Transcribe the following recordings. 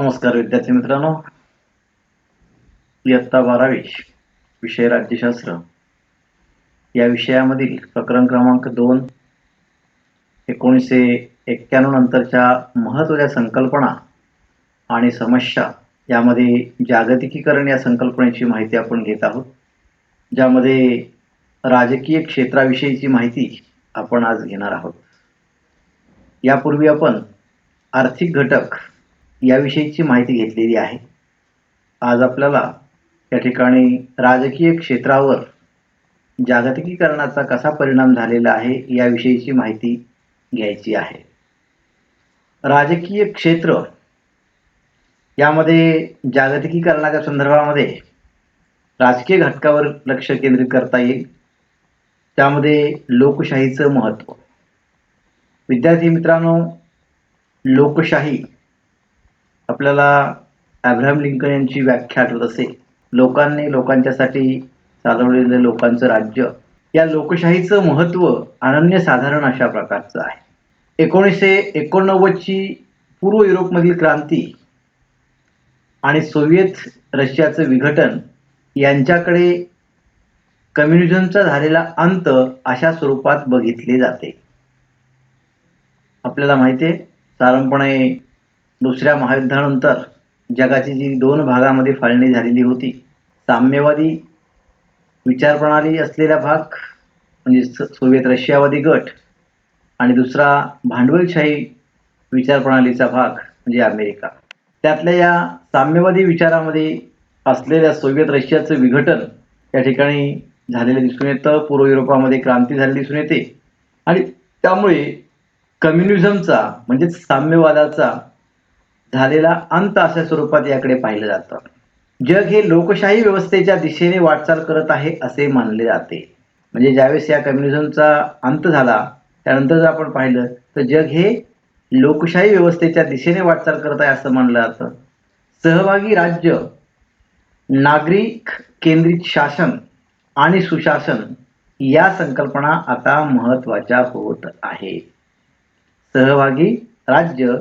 नमस्कार विद्यार्थी मित्रांनो. इयत्ता 12वी विषय राज्यशास्त्र या विषयामधील प्रकरण क्रमांक 2 1991 नंतरच्या महत्त्वाच्या संकल्पना आणि समस्या यामध्ये जागतिकीकरण या संकल्पनेची माहिती आपण घेत आहोत, ज्यामध्ये राजकीय क्षेत्राविषयीची माहिती आपण आज घेणार आहोत. यापूर्वी आपण आर्थिक घटक याविषयीची माहिती घेतलेली आहे. आज आपल्याला या ठिकाणी राजकीय क्षेत्रावर जागतिकीकरणाचा कसा परिणाम झालेला आहे याविषयीची माहिती घ्यायची आहे. राजकीय क्षेत्र यामध्ये जागतिकीकरणाच्या संदर्भामध्ये राजकीय घटकावर लक्ष केंद्रित करता येईल. त्यामध्ये लोकशाहीचं महत्त्व. विद्यार्थी मित्रांनो, लोकशाही आपल्याला अब्राहम लिंकन यांची व्याख्या आठवत असेल. लोकांनी लोकांच्यासाठी चालवलेलं लोकांचं राज्य. या लोकशाहीचं महत्त्व अनन्यसाधारण अशा प्रकारचं आहे. 1989ची पूर्व युरोपमधील क्रांती आणि सोव्हिएत रशियाचं विघटन यांच्याकडे कम्युनिझमचा झालेला अंत अशा स्वरूपात बघितले जाते. आपल्याला माहिती आहे, साधारणपणे दुसऱ्या महायुद्धानंतर जगाची जी 2 भागामध्ये फाळणी झालेली होती, साम्यवादी विचारप्रणाली असलेला भाग म्हणजे सोव्हिएत रशियावादी गट आणि दुसरा भांडवलशाही विचारप्रणालीचा भाग म्हणजे अमेरिका. त्यातल्या या साम्यवादी विचारामध्ये असलेल्या सोव्हिएत रशियाचं विघटन या ठिकाणी झालेलं दिसून येतं. पूर्व युरोपामध्ये क्रांती झालेली दिसून येते आणि त्यामुळे कम्युनिझमचा म्हणजेच साम्यवादाचा झालेला अंत अशा स्वरूपात याकडे पाहिलं जातं. जग हे लोकशाही व्यवस्थेच्या दिशेने वाटचाल करत आहे असे मानले जाते. म्हणजे ज्यावेळेस या कम्युनिझमचा अंत झाला त्यानंतर जर आपण पाहिलं तर जग हे लोकशाही व्यवस्थेच्या दिशेने वाटचाल करत आहे असं मानलं जातं. सहभागी राज्य, नागरिक केंद्रित शासन आणि सुशासन या संकल्पना आता महत्त्वाच्या होत आहेत. सहभागी राज्य,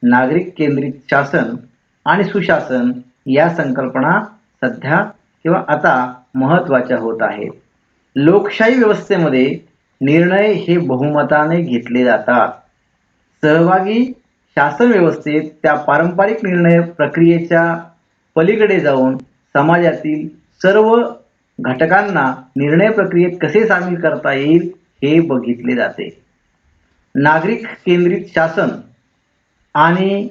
नागरिक केंद्रित शासन आणि सुशासन या संकल्पना सध्या किंवा आता महत्त्वाच्या होत आहेत. लोकशाही व्यवस्थेमध्ये निर्णय हे बहुमताने घेतले जातात. सहभागी शासन व्यवस्थेत त्या पारंपरिक निर्णय प्रक्रियेच्या पलीकडे जाऊन समाजातील सर्व घटकांना निर्णय प्रक्रियेत कसे सामील करता येईल हे बघितले जाते. नागरिक केंद्रित शासन आणि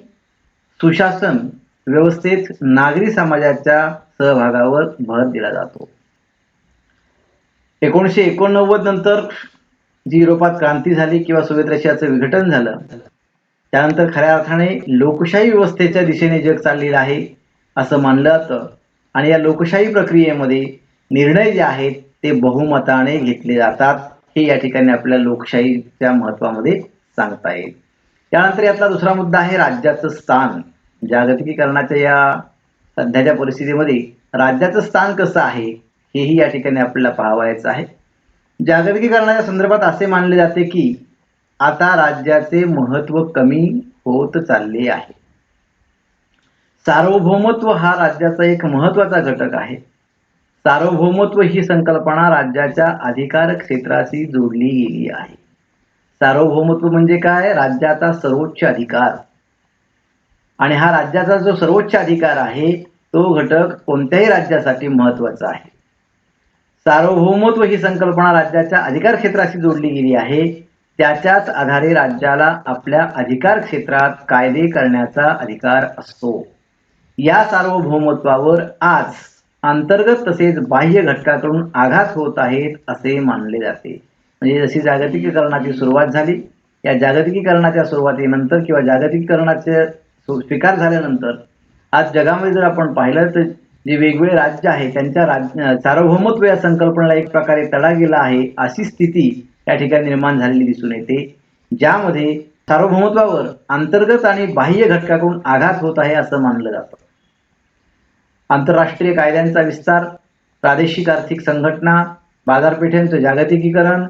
सुशासन व्यवस्थेत नागरी समाजाच्या सहभागावर भर दिला जातो. 1989 नंतर जी युरोपात क्रांती झाली किंवा सोव्हिएत रशियाचं विघटन झालं, त्यानंतर खऱ्या अर्थाने लोकशाही व्यवस्थेच्या दिशेने जग चाललेलं आहे असं मानलं जातं आणि या लोकशाही प्रक्रियेमध्ये निर्णय जे आहेत ते बहुमताने घेतले जातात. हे या ठिकाणी आपल्या लोकशाहीच्या महत्त्वामध्ये सांगता येईल. त्यानंतर यातला दुसरा मुद्दा आहे राज्याचं स्थान. जागतिकीकरणाच्या या सध्याच्या परिस्थितीमध्ये राज्याचं स्थान कसं आहे हेही या ठिकाणी आपल्याला पाहावयाचं आहे. जागतिकीकरणाच्या संदर्भात असे मानले जाते की आता राज्याचे महत्त्व कमी होत चालले आहे. सार्वभौमत्व हा राज्याचा एक महत्त्वाचा घटक आहे. सार्वभौमत्व ही संकल्पना राज्याच्या अधिकार क्षेत्राशी जोडली गेली आहे. सार्वभौमत्व म्हणजे काय? राज्याचा सर्वोच्च अधिकार. आणि हा राज्याचा जो सर्वोच्च अधिकार आहे तो घटक कोणत्याही राज्यासाठी महत्त्वाचा आहे. सार्वभौमत्व ही संकल्पना राज्याच्या अधिकार क्षेत्राशी जोडली गेली आहे. त्याच्याच आधारे राज्याला आपल्या अधिकार क्षेत्रात कायदे करण्याचा अधिकार असतो. या सार्वभौमत्वावर आज अंतर्गत तसेच बाह्य घटकाकडून आघात होत आहेत असे मानले जाते. म्हणजे जशी जागतिकीकरणाची सुरुवात झाली, या जागतिकीकरणाच्या सुरुवातीनंतर किंवा जागतिकीकरणाचे स्वीकार झाल्यानंतर आज जगामध्ये जर आपण पाहिलं तर जे वेगवेगळे राज्य आहे त्यांच्या सार्वभौमत्व या संकल्पनेला एक प्रकारे तडा गेला आहे अशी स्थिती या ठिकाणी निर्माण झालेली दिसून येते, ज्यामध्ये सार्वभौमत्वावर अंतर्गत आणि बाह्य घटकाकडून आघात होत आहे असं मानलं जातं. आंतरराष्ट्रीय कायद्यांचा विस्तार, प्रादेशिक आर्थिक संघटना, बाजारपेठांचं जागतिकीकरण,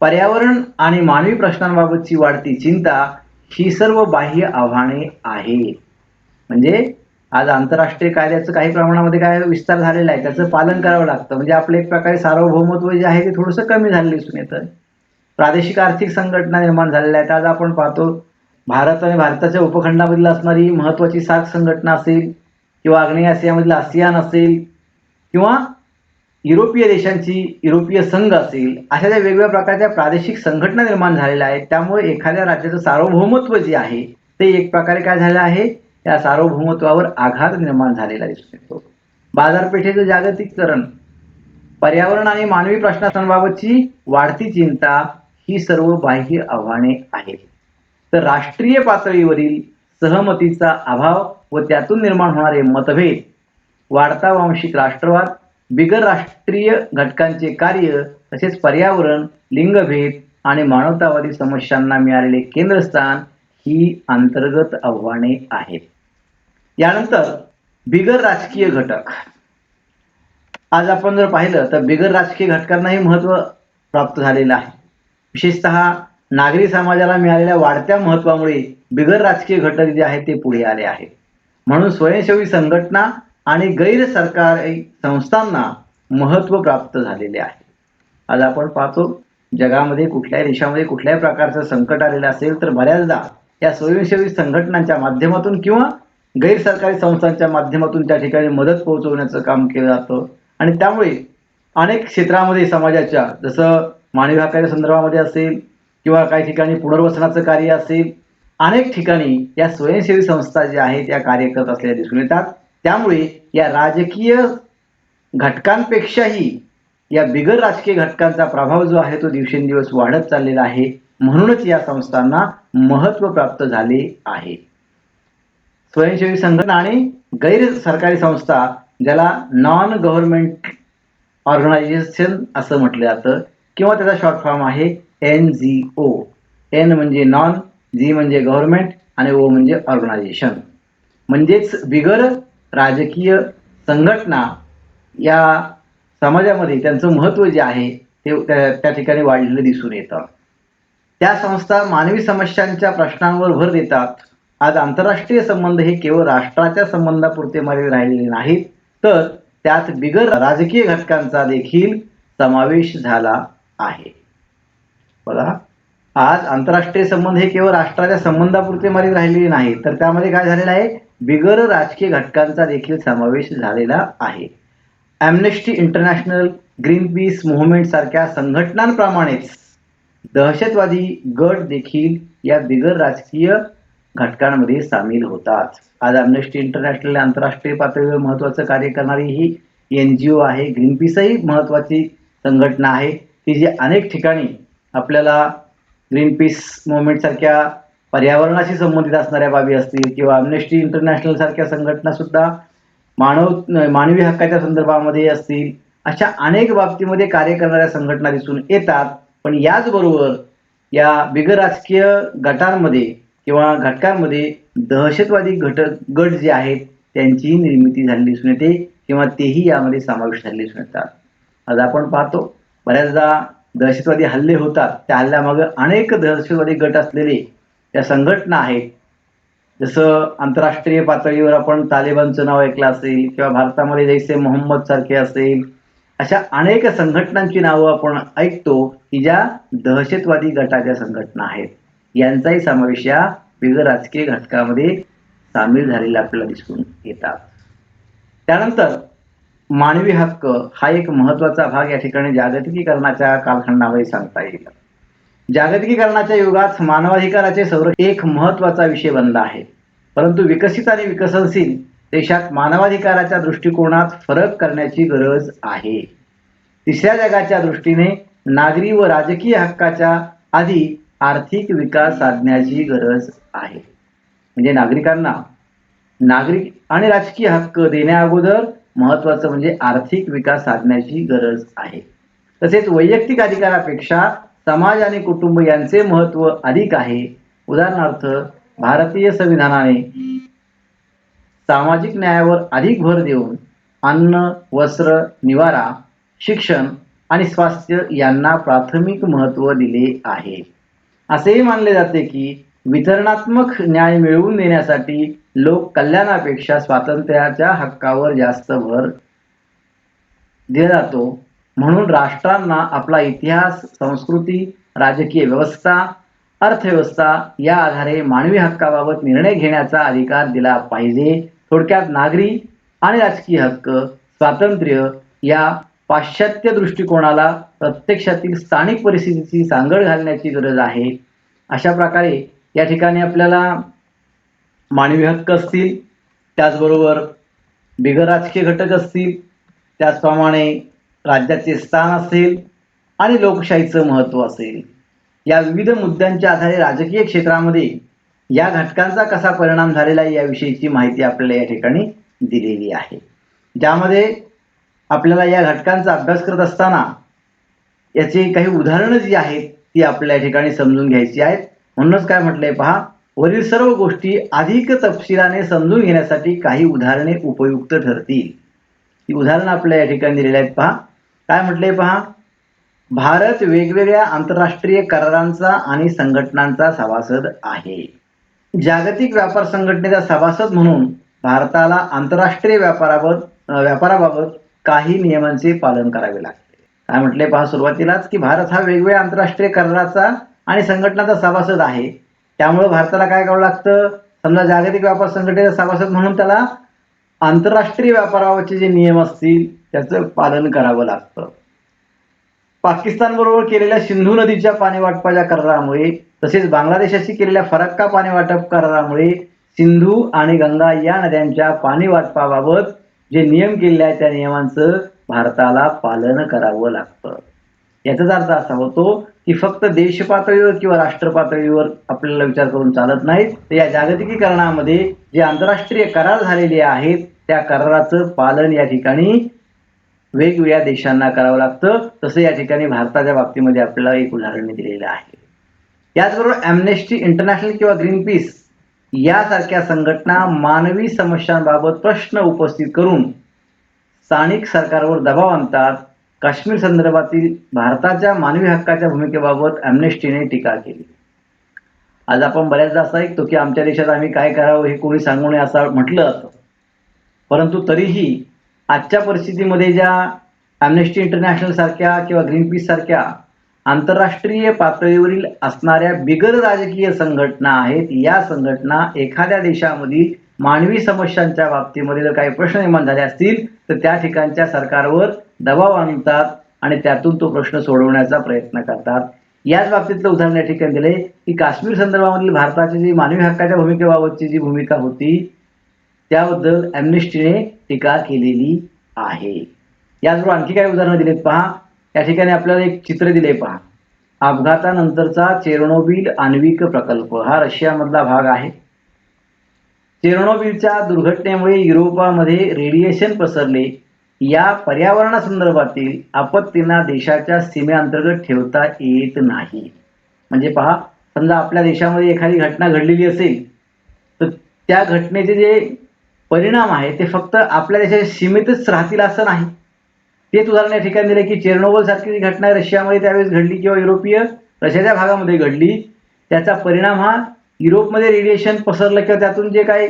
पर्यावरण आणि मानवी प्रश्नांबाबतची वाढती चिंता ही सर्व बाह्य आव्हाने आहेत. म्हणजे आज आंतरराष्ट्रीय कायद्याचं काही प्रमाणामध्ये काय विस्तार झालेला आहे, त्याचं पालन करावं लागतं. म्हणजे आपलं एक प्रकारे सार्वभौमत्व जे आहे ते थोडंसं कमी झालेलं दिसून येतं. प्रादेशिक आर्थिक संघटना निर्माण झालेल्या आहेत. आज आपण पाहतो भारत आणि भारताच्या उपखंडामधील असणारी महत्त्वाची 7 संघटना असेल किंवा आग्नेय आशियामधील आसियान असेल किंवा युरोपीय देशांची युरोपीय संघ असेल, अशा ज्या वेगवेगळ्या प्रकारच्या प्रादेशिक संघटना निर्माण झालेल्या आहेत. त्यामुळे एखाद्या राज्याचं सार्वभौमत्व जे आहे ते एक प्रकारे काय झालं आहे, त्या सार्वभौमत्वावर आघात निर्माण झालेला दिसून येतो. बाजारपेठेचं जागतिकीकरण, पर्यावरण आणि मानवी प्रश्नांबाबतची वाढती चिंता ही सर्व बाह्य आव्हाने आहेत. तर राष्ट्रीय पातळीवरील सहमतीचा अभाव व त्यातून निर्माण होणारे मतभेद, वाढता वांशिक राष्ट्रवाद, बिगर राष्ट्रीय घटकांचे कार्य, तसेच पर्यावरण, लिंगभेद आणि मानवतावादी समस्यांना मिळालेले केंद्रस्थान ही अंतर्गत आव्हाने आहेत. यानंतर बिगर राजकीय घटक. आज आपण जर पाहिलं तर बिगर राजकीय घटकांनाही महत्त्व प्राप्त झालेलं आहे. विशेषतः नागरी समाजाला मिळालेल्या वाढत्या महत्त्वामुळे बिगर राजकीय घटक जे आहेत ते पुढे आले आहेत. म्हणून स्वयंसेवी संघटना आणि गैर सरकारी संस्थांना महत्त्व प्राप्त झालेले आहे. आज आपण पाहतो जगामध्ये कुठल्याही देशामध्ये कुठल्याही प्रकारचं संकट आलेलं असेल तर बऱ्याचदा या स्वयंसेवी संघटनांच्या माध्यमातून किंवा गैर सरकारी संस्थांच्या माध्यमातून त्या ठिकाणी मदत पोहोचवण्याचं काम केलं जातं. आणि त्यामुळे अनेक क्षेत्रामध्ये समाजाच्या, जसं मानवी हक्काच्या संदर्भामध्ये असेल किंवा काही ठिकाणी पुनर्वसनाचं कार्य असेल, अनेक ठिकाणी या स्वयंसेवी संस्था ज्या आहेत त्या कार्य करत असलेल्या दिसून येतात. त्यामुळे या राजकीय घटकांपेक्षाही या बिगर राजकीय घटकांचा प्रभाव जो आहे तो दिवसेंदिवस वाढत चाललेला आहे. म्हणूनच या संस्थांना महत्त्व प्राप्त झाले आहे. स्वयंसेवी संघटना आणि गैर सरकारी संस्था, ज्याला नॉन गव्हर्नमेंट ऑर्गनायझेशन असं म्हटलं जातं किंवा त्याचा शॉर्ट फॉर्म आहे NGO. N म्हणजे नॉन, G म्हणजे गव्हर्नमेंट आणि O म्हणजे ऑर्गनायझेशन. म्हणजेच बिगर राजकीय संघटना या समाजामध्ये त्यांचं महत्त्व जे आहे ते त्या ठिकाणी वाढलेलं दिसून येतं. त्या संस्था मानवी समस्यांच्या प्रश्नांवर भर देतात. आज आंतरराष्ट्रीय संबंध हे केवळ राष्ट्राच्या संबंधापुरते मर्यादित राहिलेले नाहीत, तर त्यात बिगर राजकीय घटकांचा देखील समावेश झाला आहे. बघा, आज आंतरराष्ट्रीय संबंध हे केवळ राष्ट्राच्या संबंधापुरते मर्यादित राहिलेले नाहीत, तर त्यामध्ये काय झालेलं आहे, बिगर राजकीय घटकांचा देखील समावेश झालेला आहे. ॲम्नेस्टी इंटरनॅशनल, ग्रीनपीस मूव्हमेंट सारख्या संघटनांप्रमाणेच दहशतवादी गट देखील या बिगर राजकीय घटकांमध्ये सामील होतात. आज ॲम्नेस्टी इंटरनॅशनल आंतरराष्ट्रीय पातळीवर महत्त्वाचं कार्य करणारी ही NGO आहे. ग्रीनपीसही महत्त्वाची संघटना आहे की जी अनेक ठिकाणी आपल्याला ग्रीनपीस मूव्हमेंट सारख्या पर्यावरणाशी संबंधित असणाऱ्या बाबी असतील किंवा ॲम्नेस्टी इंटरनॅशनल सारख्या संघटना सुद्धा मानवी हक्काच्या संदर्भामध्ये असतील, अशा अनेक बाबतीमध्ये कार्य करणाऱ्या संघटना दिसून येतात. पण याचबरोबर या बिगर राजकीय गटांमध्ये किंवा घटकांमध्ये दहशतवादी गट जे आहेत त्यांचीही निर्मिती झालेली दिसून येते किंवा तेही यामध्ये समाविष्ट झालेले दिसून येतात. आज आपण पाहतो बऱ्याचदा दहशतवादी हल्ले होतात, त्या हल्ल्यामागे अनेक दहशतवादी गट असलेले त्या संघटना आहेत. जसं आंतरराष्ट्रीय पातळीवर आपण तालिबानचं नाव ऐकलं असेल किंवा भारतामध्ये जैसे मोहम्मद सारखे असेल, अशा अनेक संघटनांची नावं आपण ऐकतो की ज्या दहशतवादी गटाच्या संघटना आहेत. यांचाही समावेश या बिगर राजकीय घटकामध्ये सामील झालेला आपल्याला दिसून येतात. त्यानंतर मानवी हक्क हा एक महत्त्वाचा भाग या ठिकाणी जागतिकीकरणाच्या कालखंडामध्ये सांगता येईल. जागतिकीकरणाच्या युगात मानवाधिकाराचे संरक्षण एक महत्त्वाचा विषय बनला आहे. परंतु विकसित आणि विकसनशील देशात मानवाधिकाराच्या दृष्टिकोनात फरक करण्याची गरज आहे. तिसऱ्या जगाच्या दृष्टीने नागरी व राजकीय हक्काच्या आधी आर्थिक विकास साधण्याची गरज आहे. म्हणजे नागरिकांना नागरिक आणि राजकीय हक्क देण्याअगोदर महत्त्वाचं म्हणजे आर्थिक विकास साधण्याची गरज आहे. तसेच वैयक्तिक अधिकारापेक्षा समाज आणि कुटुंब यांचे महत्त्व अधिक आहे. उदाहरणार्थ, भारतीय संविधानाने सामाजिक न्यायावर अधिक भर देऊन अन्न, वस्त्र, निवारा, शिक्षण आणि स्वास्थ्य यांना प्राथमिक महत्त्व दिले आहे. असेही मानले जाते की वितरणात्मक न्याय मिळवून देण्यासाठी लोक कल्याणापेक्षा स्वातंत्र्याच्या हक्कावर जास्त भर दिला जातो. म्हणून राष्ट्रांना आपला इतिहास, संस्कृती, राजकीय व्यवस्था, अर्थव्यवस्था या आधारे मानवी हक्काबाबत निर्णय घेण्याचा अधिकार दिला पाहिजे. थोडक्यात नागरी आणि राजकीय हक्क, स्वातंत्र्य या पाश्चात्य दृष्टिकोनाला प्रत्यक्षातील स्थानिक परिस्थितीची सांगड घालण्याची गरज आहे. अशा प्रकारे या ठिकाणी आपल्याला मानवी हक्क असतील, त्याचबरोबर बिगर राजकीय घटक असतील, त्याचप्रमाणे राज्याचे स्थान असेल आणि लोकशाहीचं महत्त्व असेल, या विविध मुद्द्यांच्या आधारे राजकीय क्षेत्रामध्ये या घटकांचा कसा परिणाम झालेला आहे याविषयीची माहिती आपल्याला या ठिकाणी दिलेली आहे. ज्यामध्ये आपल्याला या घटकांचा अभ्यास करत असताना याची काही उदाहरणं जी आहेत ती आपल्या या ठिकाणी समजून घ्यायची आहेत. म्हणूनच काय म्हटलंय पहा, वरील सर्व गोष्टी अधिक तपशिलाने समजून घेण्यासाठी काही उदाहरणे उपयुक्त ठरतील. ही उदाहरणं आपल्या या ठिकाणी दिलेली आहेत. पहा काय म्हटलंय पहा, भारत वेगवेगळ्या आंतरराष्ट्रीय करारांचा आणि संघटनांचा सभासद आहे. जागतिक व्यापार संघटनेचा सभासद म्हणून भारताला आंतरराष्ट्रीय व्यापाराबाबत काही नियमांचे पालन करावे लागते. काय म्हटले पहा सुरुवातीलाच की भारत हा वेगवेगळ्या आंतरराष्ट्रीय कराराचा आणि संघटनाचा सभासद आहे. त्यामुळे भारताला काय करावं लागतं, समजा जागतिक व्यापार संघटनेचा सभासद म्हणून त्याला आंतरराष्ट्रीय व्यापारावरचे जे नियम असतील त्याचं पालन करावं लागतं. पाकिस्तान बरोबर केलेल्या सिंधू नदीच्या पाणी वाटपाच्या करारामुळे तसेच बांगलादेशाशी केलेल्या फरक्का पाणी वाटप करारामुळे सिंधू आणि गंगा या नद्यांच्या पाणी वाटपाबाबत जे नियम केलेले आहेत त्या नियमांचं भारताला पालन करावं लागतं. याचाच अर्थ असा होतो की फक्त देश पातळीवर किंवा राष्ट्र पातळीवर आपल्याला विचार करून चालत नाहीत, तर या जागतिकीकरणामध्ये जे आंतरराष्ट्रीय करार झालेले आहेत त्या कराराचं पालन या ठिकाणी वेगवेगळ्या देशांना करावं लागतं. तसं या ठिकाणी भारताच्या बाबतीमध्ये आपल्याला एक उदाहरण दिलेलं आहे. याचबरोबर ॲम्नेस्टी इंटरनॅशनल किंवा ग्रीन पीस यासारख्या संघटना मानवी समस्यांबाबत प्रश्न उपस्थित करून स्थानिक सरकारवर दबाव आणतात. काश्मीर संदर्भातील भारताच्या मानवी हक्काच्या भूमिकेबाबत ॲम्नेस्टीने टीका केली. आज आपण बऱ्याचदा असं ऐकतो की आमच्या देशात आम्ही काय करावं हे कोणी सांगू नये असं म्हटलं जातं. परंतु तरीही आजच्या परिस्थितीमध्ये ज्या ॲम्नेस्टी इंटरनॅशनल सारख्या किंवा ग्रीन पीस सारख्या आंतरराष्ट्रीय पातळीवरील असणाऱ्या बिगर राजकीय संघटना आहेत, या संघटना एखाद्या देशामधील मानवी समस्यांच्या बाबतीमध्ये जर काही प्रश्न निर्माण झाले असतील तर त्या ठिकाणच्या सरकारवर दबाव आणतात आणि त्यातून तो प्रश्न सोडवण्याचा प्रयत्न करतात. याच बाबतीतलं उदाहरण या ठिकाणी दिले की काश्मीर संदर्भामधील भारताची जी मानवी हक्काच्या भूमिकेबाबतची जी भूमिका होती त्याबद्दल ॲम्नेस्टीने टीका केलेली आहे. याचबरोबर आणखी काही उदाहरणं दिलेत पहा. या ठिकाणी आपल्याला एक चित्र दिले पहा. अपघातानंतरचा चेर्नोबिल आण्विक प्रकल्प हा रशियामधला भाग आहे. चेर्नोबिलच्या दुर्घटनेमुळे युरोपामध्ये रेडिएशन पसरले. या पर्यावरणासंदर्भातील आपत्तींना देशाच्या सीमेअंतर्गत ठेवता येत नाही. म्हणजे पहा, समजा आपल्या देशामध्ये एखादी घटना घडलेली असेल तर त्या घटनेचे जे परिणाम आहे ते फक्त आपल्या देशाच्या सीमेतच राहतील असं नाही. तेच उदाहरण या ठिकाणी दिले की चेर्नोबिल सारखी जी घटना रशियामध्ये त्यावेळेस घडली किंवा रशियाच्या भागामध्ये घडली, त्याचा परिणाम हा युरोपमध्ये रेडिएशन पसरलं किंवा त्यातून जे काही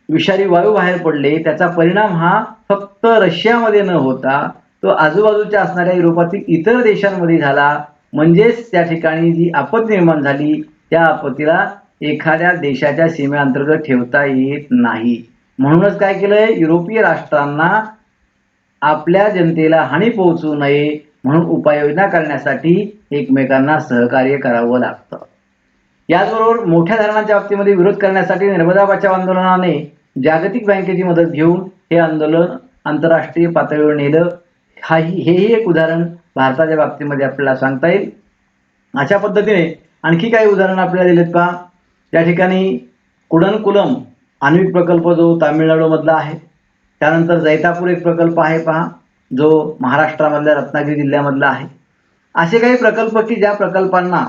विषारी वायू बाहेर पडले त्याचा परिणाम हा फक्त रशियामध्ये न होता तो आजूबाजूच्या असणाऱ्या युरोपातील इतर देशांमध्ये झाला. म्हणजेच त्या ठिकाणी जी आपत्ती निर्माण झाली त्या आपत्तीला एखाद्या देशाच्या सीमेअंतर्गत ठेवता येत नाही. म्हणूनच काय केलंय, युरोपीय राष्ट्रांना आपल्या जनतेला हानी पोहोचू नये म्हणून उपाययोजना करण्यासाठी एकमेकांना सहकार्य करावं लागतं. याचबरोबर मोठ्या धरणांच्या बाबतीमध्ये विरोध करण्यासाठी नर्मदा बचाव आंदोलनाने जागतिक बँकेची मदत घेऊन हे आंदोलन आंतरराष्ट्रीय पातळीवर नेलं. हेही एक उदाहरण भारताच्या बाबतीमध्ये आपल्याला सांगता येईल. अशा पद्धतीने आणखी काही उदाहरणं आपल्याला दिलेत पहा. या ठिकाणी कुडनकुलम आण्विक प्रकल्प जो तामिळनाडूमधला आहे. त्यानंतर जैतापूर एक प्रकल्प आहे पहा जो महाराष्ट्रामधल्या रत्नागिरी जिल्ह्यामधला आहे. असे काही प्रकल्प की ज्या प्रकल्पांना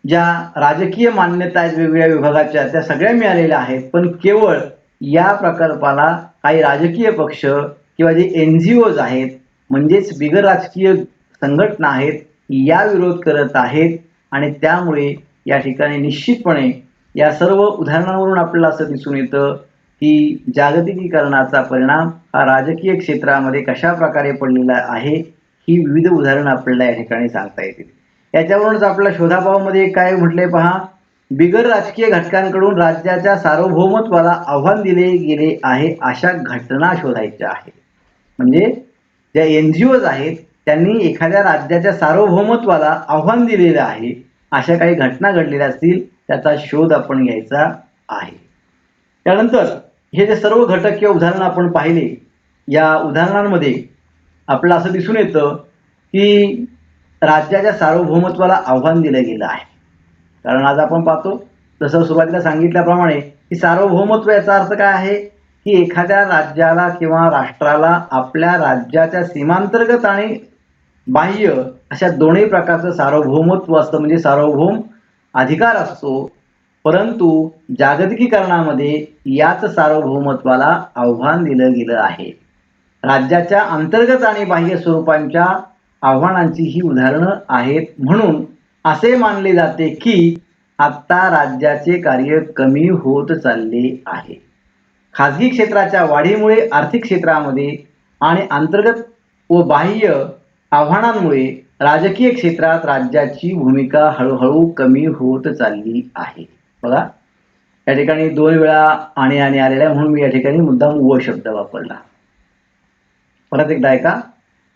ज्या राजकीय मान्यता आहेत वेगवेगळ्या विभागाच्या त्या सगळ्या मिळालेल्या आहेत, पण केवळ या प्रकल्पाला काही राजकीय पक्ष किंवा जे NGOज आहेत म्हणजेच बिगर राजकीय संघटना आहेत या विरोध करत आहेत आणि त्यामुळे या ठिकाणी निश्चितपणे या सर्व उदाहरणांवरून आपल्याला असं दिसून येतं की जागतिकीकरणाचा परिणाम हा राजकीय क्षेत्रामध्ये कशा प्रकारे पडलेला आहे ही विविध उदाहरणं आपल्याला या ठिकाणी सांगता येतील. याच्यावरूनच आपल्या शोधाभावामध्ये काय म्हटलंय पहा, बिगर राजकीय घटकांकडून राज्याच्या सार्वभौमत्वाला आव्हान दिले गेले आहे अशा घटना शोधायच्या आहेत. म्हणजे ज्या NGOज आहेत त्यांनी एखाद्या राज्याच्या सार्वभौमत्वाला आव्हान दिलेलं आहे अशा काही घटना घडलेल्या असतील त्याचा शोध आपण घ्यायचा आहे. त्यानंतर हे जे सर्व घटक किंवा उदाहरणं आपण पाहिले, या उदाहरणांमध्ये आपल्याला असं दिसून येतं की राज्याच्या सार्वभौमत्वाला आव्हान दिलं गेलं आहे. कारण आज आपण पाहतो जसं सुरुवातीला सांगितल्याप्रमाणे की सार्वभौमत्व याचा अर्थ काय आहे की एखाद्या राज्याला किंवा राष्ट्राला आपल्या राज्याच्या सीमांतर्गत आणि बाह्य अशा दोन्ही प्रकारचं सार्वभौमत्व असतं, म्हणजे सार्वभौम अधिकार असतो. परंतु जागतिकीकरणामध्ये याच सार्वभौमत्वाला आव्हान दिलं गेलं आहे. राज्याच्या अंतर्गत आणि बाह्य स्वरूपांच्या आव्हानांची ही उदाहरणं आहेत. म्हणून असे मानले जाते की आता राज्याचे कार्य कमी होत चालले आहे. खाजगी क्षेत्राच्या वाढीमुळे आर्थिक क्षेत्रामध्ये आणि अंतर्गत व बाह्य आव्हानांमुळे राजकीय क्षेत्रात राज्याची भूमिका हळूहळू कमी होत चालली आहे. बघा, या ठिकाणी 2 वेळा आणि आलेला आहे म्हणून मी या ठिकाणी मुद्दाम व शब्द वापरला. परत एकदा ऐका,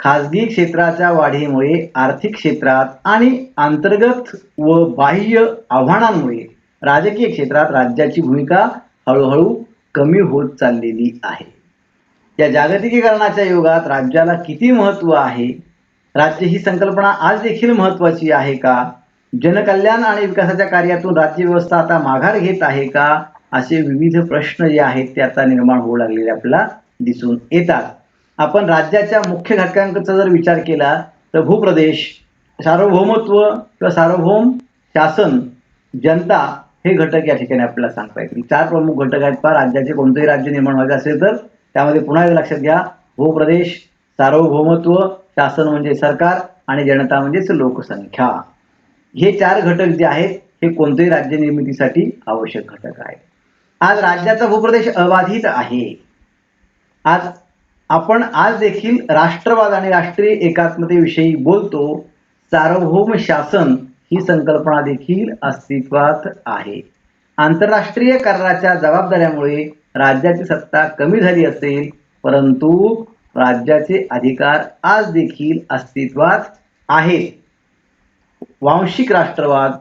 खाजगी क्षेत्राच्या वाढीमुळे आर्थिक क्षेत्रात आणि अंतर्गत व बाह्य आव्हानांमुळे राजकीय क्षेत्रात राज्याची भूमिका हळूहळू कमी होत चाललेली आहे. या जागतिकीकरणाच्या युगात राज्याला किती महत्त्व आहे? राज्य ही संकल्पना आज देखील महत्त्वाची आहे का? जनकल्याण आणि विकासाच्या कार्यातून राज्य व्यवस्था आता माघार घेत आहे का? असे विविध प्रश्न जे आहेत ते आता निर्माण होऊ लागलेले आपल्याला दिसून येतात. आपण राज्याच्या मुख्य घटकांचा जर विचार केला तर भूप्रदेश, सार्वभौमत्व किंवा सार्वभौम, शासन, जनता हे घटक या ठिकाणी आपल्याला सांगता येतील. 4 प्रमुख घटक आहेत पहा. राज्याचे कोणतेही राज्य निर्माण व्हायचे असेल तर त्यामध्ये पुन्हा एकदा लक्षात घ्या, भूप्रदेश, सार्वभौमत्व, शासन म्हणजे सरकार आणि जनता म्हणजेच लोकसंख्या. हे 4 घटक जे आहेत हे कोणतेही राज्य निर्मितीसाठी आवश्यक घटक आहेत. आज राज्याचा भूप्रदेश अबाधित आहे. आज देखील राष्ट्रवाद आणि राष्ट्रीय एकात्मतेविषयी बोलतो. सार्वभौम शासन ही संकल्पना देखील अस्तित्वात आहे. आंतरराष्ट्रीय कराराच्या जबाबदाऱ्यामुळे राज्याची सत्ता कमी झाली असेल, परंतु राज्याचे अधिकार आज देखील अस्तित्वात आहेत. वांशिक राष्ट्रवाद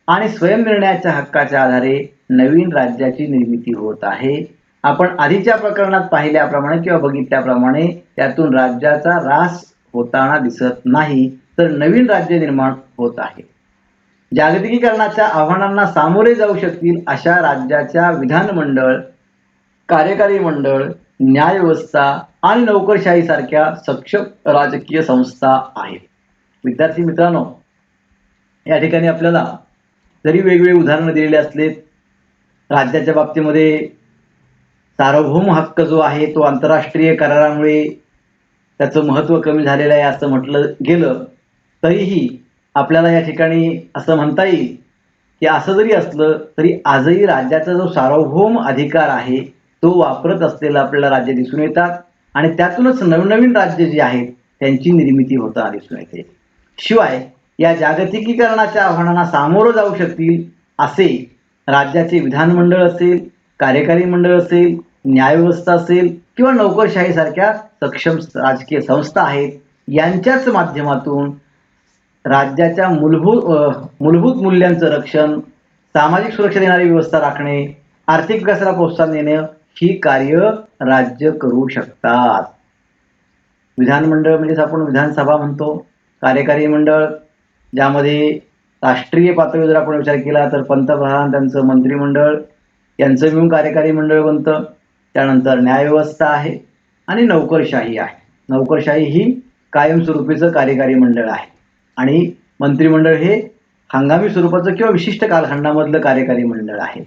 आणि स्वयंनिर्णयाच्या हक्काच्या आधारे नवीन राज्याची निर्मिती होत आहे. आपण आधीच्या प्रकरणात पाहिल्याप्रमाणे किंवा बघितल्याप्रमाणे त्यातून राज्याचा ऱ्हास होताना दिसत नाही, तर नवीन राज्य निर्माण होत आहे. जागतिकीकरणाच्या आव्हानांना सामोरे जाऊ शकतील अशा राज्याच्या विधानमंडळ, कार्यकारी मंडळ, न्यायव्यवस्था आणि नोकरशाही सारख्या सक्षम राजकीय संस्था आहेत. विद्यार्थी मित्रांनो, या ठिकाणी आपल्याला जरी वेगवेगळे उदाहरणं दिलेले असले, राज्याच्या बाबतीमध्ये सार्वभौम हक्क जो आहे तो आंतरराष्ट्रीय करारामुळे त्याचं महत्त्व कमी झालेलं आहे असं म्हटलं गेलं, तरीही आपल्याला या ठिकाणी असं म्हणता येईल की असं जरी असलं तरी आजही राज्याचा जो सार्वभौम अधिकार आहे तो वापरत असलेलं आपल्याला राज्य दिसून येतात आणि त्यातूनच नवनवीन राज्य जी आहेत त्यांची निर्मिती होताना दिसून येते. शिवाय या जागतिकीकरणाच्या आव्हानांना सामोरं जाऊ शकतील असे राज्याचे विधानमंडळ असेल, कार्यकारी मंडळ असेल, न्यायव्यवस्था असेल किंवा नोकरशाही सारख्या सक्षम राजकीय संस्था आहेत, यांच्याच माध्यमातून राज्याच्या मूलभूत मूल्यांचं रक्षण, सामाजिक सुरक्षा देणारी व्यवस्था राखणे, आर्थिक विकासाला प्रोत्साहन देणे ही कार्य राज्य करू शकतात. विधानमंडळ म्हणजेच आपण विधानसभा म्हणतो. कार्यकारी मंडळ ज्यामध्ये राष्ट्रीय पातळीवर जर आपण विचार केला तर पंतप्रधान, त्यांचं मंत्रिमंडळ यांचं मिळून कार्यकारी मंडळ बनतं. त्यानंतर न्यायव्यवस्था आहे आणि नोकरशाही आहे. नोकरशाही ही कायमस्वरूपीचं कार्यकारी मंडळ आहे आणि मंत्रिमंडळ हे हंगामी स्वरूपाचं किंवा विशिष्ट कालखंडामधलं कार्यकारी मंडळ आहे.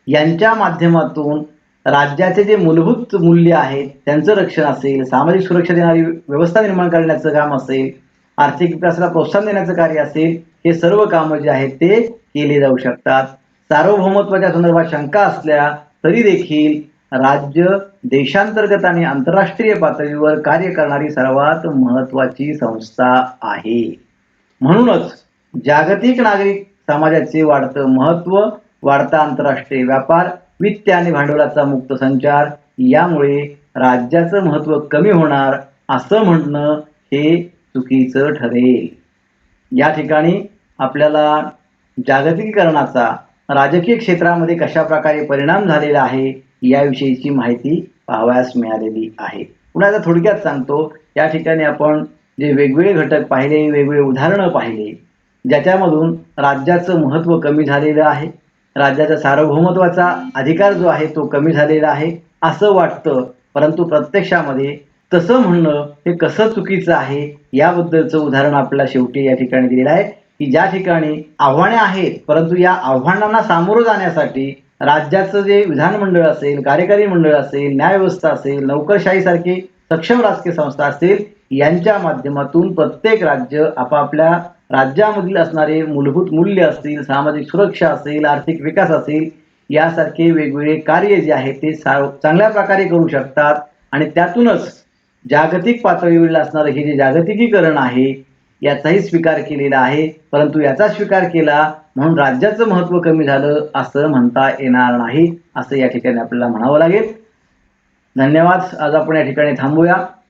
यांच्या माध्यमातून राज्याचे जे मूलभूत मूल्य आहेत त्यांचं रक्षण असेल, सामाजिक सुरक्षा देणारी व्यवस्था निर्माण करण्याचं काम असेल, आर्थिक विकासाला प्रोत्साहन देण्याचं कार्य असेल, हे सर्व कामं जे आहेत ते केले जाऊ शकतात. सार्वभौमत्वाच्या संदर्भात शंका असल्या तरी देखील राज्य देशांतर्गत आणि आंतरराष्ट्रीय पातळीवर कार्य करणारी सर्वात महत्त्वाची संस्था आहे. म्हणूनच जागतिक नागरिक समाजाचे वाढतं महत्त्व, वाढता आंतरराष्ट्रीय व्यापार, वित्त आणि भांडवलाचा मुक्त संचार यामुळे राज्याचं महत्त्व कमी होणार असं म्हणणं हे चुकीचं ठरेल. या ठिकाणी आपल्याला जागतिकीकरणाचा राजकीय क्षेत्रामध्ये कशा प्रकारे परिणाम झालेला आहे याविषयीची माहिती पाहावयास मिळालेली आहे. पुन्हा आता थोडक्यात सांगतो. या ठिकाणी आपण जे वेगवेगळे घटक पाहिले, वेगवेगळे उदाहरणं पाहिले, ज्याच्यामधून राज्याचं महत्त्व कमी झालेलं आहे, राज्याच्या सार्वभौमत्वाचा अधिकार जो आहे तो कमी झालेला आहे असं वाटतं. परंतु प्रत्यक्षामध्ये तसं म्हणणं हे कसं चुकीचं आहे याबद्दलचं उदाहरण आपल्याला शेवटी या ठिकाणी दिलेलं आहे, की ज्या ठिकाणी आव्हाने आहेत, परंतु या आव्हानांना सामोरं जाण्यासाठी राज्याचं जे विधानमंडळ असेल, कार्यकारी मंडळ असेल, न्यायव्यवस्था असेल, नोकरशाहीसारखी सक्षम राजकीय संस्था असतील, यांच्या माध्यमातून प्रत्येक राज्य आपापल्या राज्यामधील असणारे मूलभूत मूल्य असतील, सामाजिक सुरक्षा असेल, आर्थिक विकास असेल, यासारखे वेगवेगळे कार्य जे आहे ते चांगल्या प्रकारे करू शकतात आणि त्यातूनच जागतिक पातळीवर असणारं हे जे जागतिकीकरण आहे याचाही स्वीकार केलेला आहे. परंतु याचा स्वीकार केला म्हणून राज्याचं महत्त्व कमी झालं असं म्हणता येणार नाही, असं या ठिकाणी आपल्याला म्हणावं लागेल. धन्यवाद. आज आपण या ठिकाणी थांबूया.